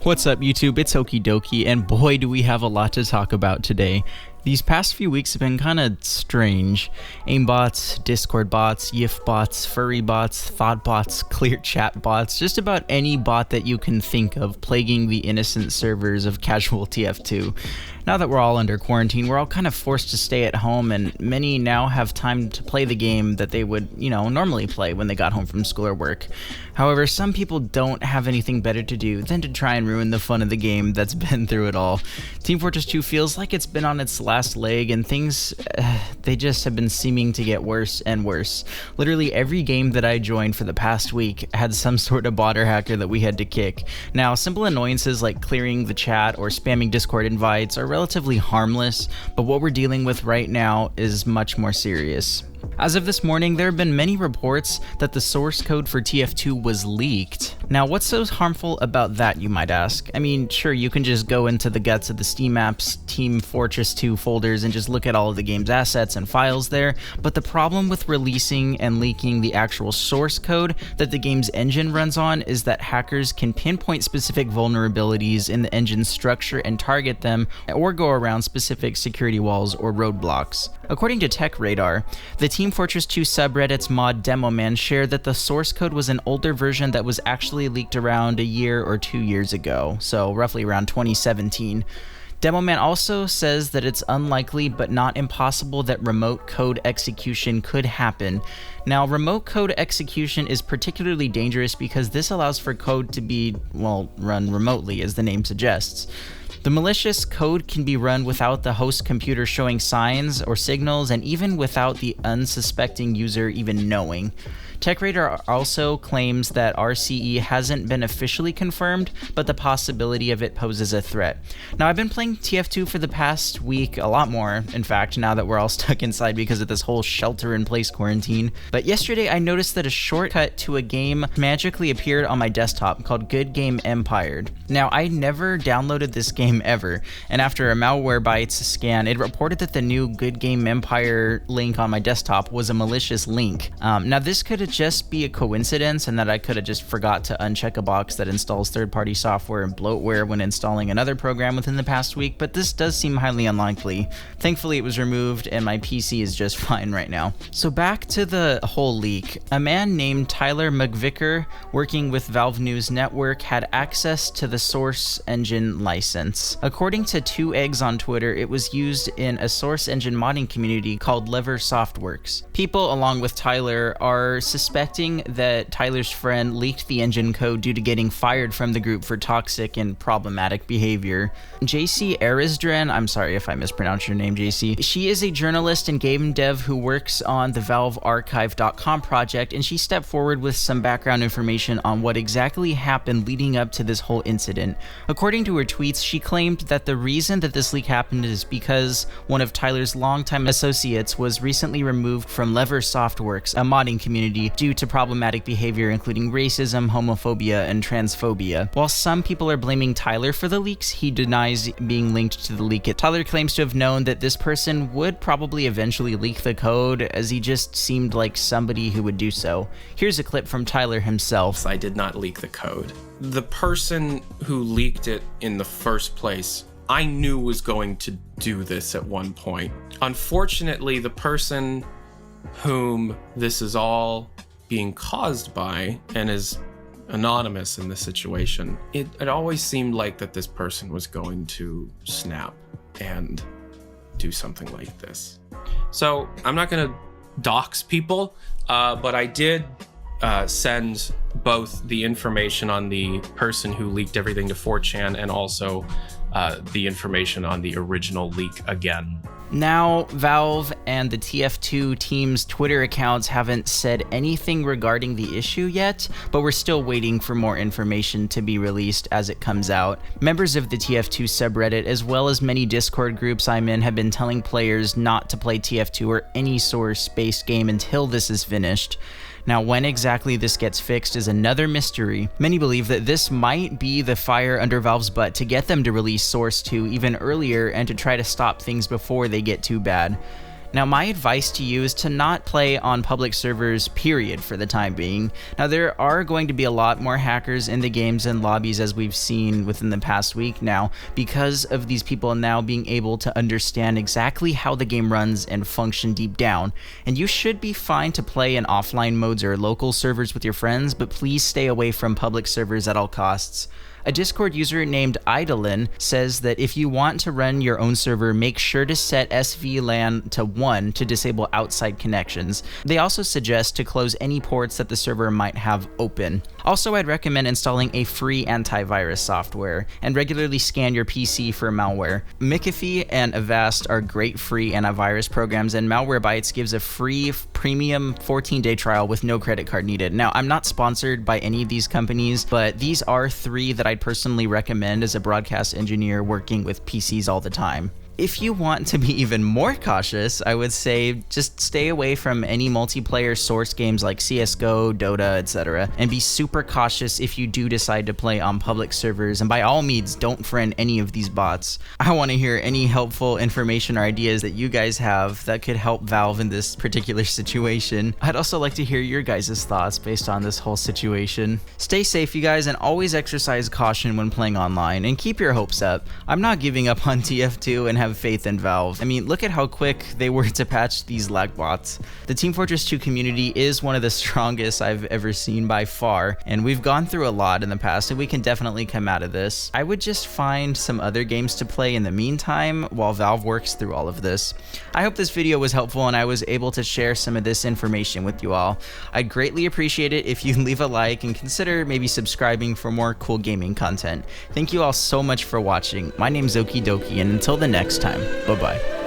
What's up, YouTube? It's Okie Dokie, and boy do we have a lot to talk about today. These past few weeks have been kind of strange. Aimbots, Discord bots, YIF bots, furry bots, thought bots, clear chat bots, just about any bot that you can think of plaguing the innocent servers of casual TF2. Now that we're all under quarantine, we're all kind of forced to stay at home, and many now have time to play the game that they would, normally play when they got home from school or work. However, some people don't have anything better to do than to try and ruin the fun of the game that's been through it all. Team Fortress 2 feels like it's been on its last leg, and things, they just have been seeming to get worse and worse. Literally every game that I joined for the past week had some sort of bot or hacker that we had to kick. Now, simple annoyances like clearing the chat or spamming Discord invites are relatively harmless, but what we're dealing with right now is much more serious. As of this morning, there have been many reports that the source code for TF2 was leaked. Now, what's so harmful about that, you might ask? I mean, sure, you can just go into the guts of the Steam app's Team Fortress 2 folders and just look at all of the game's assets and files there, but the problem with releasing and leaking the actual source code that the game's engine runs on is that hackers can pinpoint specific vulnerabilities in the engine's structure and target them, or go around specific security walls or roadblocks. According to Tech Radar, the Team Fortress 2 subreddit's mod Demoman shared that the source code was an older version that was actually leaked around a year or 2 years ago, so roughly around 2017. Demoman also says that it's unlikely but not impossible that remote code execution could happen. Now, remote code execution is particularly dangerous because this allows for code to be, run remotely, as the name suggests. The malicious code can be run without the host computer showing signs or signals, and even without the unsuspecting user even knowing. TechRadar also claims that RCE hasn't been officially confirmed, but the possibility of it poses a threat. Now, I've been playing TF2 for the past week, a lot more, in fact, now that we're all stuck inside because of this whole shelter-in-place quarantine. But yesterday, I noticed that a shortcut to a game magically appeared on my desktop called Good Game Empired. Now, I never downloaded this game ever, and after a Malwarebytes scan, it reported that the new Good Game Empire link on my desktop was a malicious link. Now, this could just be a coincidence, and that I could have just forgot to uncheck a box that installs third-party software and bloatware when installing another program within the past week, but this does seem highly unlikely. Thankfully, it was removed, and my PC is just fine right now. So back to the whole leak. A man named Tyler McVicker, working with Valve News Network, had access to the source engine license. According to 2eggs on Twitter, it was used in a source engine modding community called Lever Softworks. People, along with Tyler, are suspecting that Tyler's friend leaked the engine code due to getting fired from the group for toxic and problematic behavior. JC Arizdren, I'm sorry if I mispronounced your name, JC. She is a journalist and game dev who works on the ValveArchive.com project, and she stepped forward with some background information on what exactly happened leading up to this whole incident. According to her tweets, she claimed that the reason that this leak happened is because one of Tyler's longtime associates was recently removed from Lever Softworks, a modding community, due to problematic behavior including racism, homophobia, and transphobia. While some people are blaming Tyler for the leaks, he denies being linked to the leak. Tyler claims to have known that this person would probably eventually leak the code, as he just seemed like somebody who would do so. Here's a clip from Tyler himself. I did not leak the code. The person who leaked it in the first place, I knew was going to do this at one point. Unfortunately, the person whom this is all being caused by and is anonymous in this situation, it always seemed like that this person was going to snap and do something like this. So I'm not going to dox people, but I did send both the information on the person who leaked everything to 4chan and also the information on the original leak again. Now, Valve and the TF2 team's Twitter accounts haven't said anything regarding the issue yet, but we're still waiting for more information to be released as it comes out. Members of the TF2 subreddit, as well as many Discord groups I'm in, have been telling players not to play TF2 or any source-based game until this is finished. Now, when exactly this gets fixed is another mystery. Many believe that this might be the fire under Valve's butt to get them to release Source 2 even earlier and to try to stop things before they get too bad. Now, my advice to you is to not play on public servers, period, for the time being. Now, there are going to be a lot more hackers in the games and lobbies, as we've seen within the past week now, because of these people now being able to understand exactly how the game runs and function deep down. And you should be fine to play in offline modes or local servers with your friends, but please stay away from public servers at all costs. A Discord user named Idolin says that if you want to run your own server, make sure to set SVLAN to 1 to disable outside connections. They also suggest to close any ports that the server might have open. Also, I'd recommend installing a free antivirus software and regularly scan your PC for malware. McAfee and Avast are great free antivirus programs, and Malwarebytes gives a free premium 14-day trial with no credit card needed. Now, I'm not sponsored by any of these companies, but these are 3 that I'd personally recommend as a broadcast engineer working with PCs all the time. If you want to be even more cautious, I would say just stay away from any multiplayer source games like CSGO, Dota, etc. And be super cautious if you do decide to play on public servers, and by all means, don't friend any of these bots. I want to hear any helpful information or ideas that you guys have that could help Valve in this particular situation. I'd also like to hear your guys' thoughts based on this whole situation. Stay safe, you guys, and always exercise caution when playing online, and keep your hopes up. I'm not giving up on TF2 and have faith in Valve. I mean, look at how quick they were to patch these lag bots. The Team Fortress 2 community is one of the strongest I've ever seen by far, and we've gone through a lot in the past, and we can definitely come out of this. I would just find some other games to play in the meantime while Valve works through all of this. I hope this video was helpful and I was able to share some of this information with you all. I'd greatly appreciate it if you leave a like and consider maybe subscribing for more cool gaming content. Thank you all so much for watching. My name's Okie Dokie, and until the next time, bye-bye.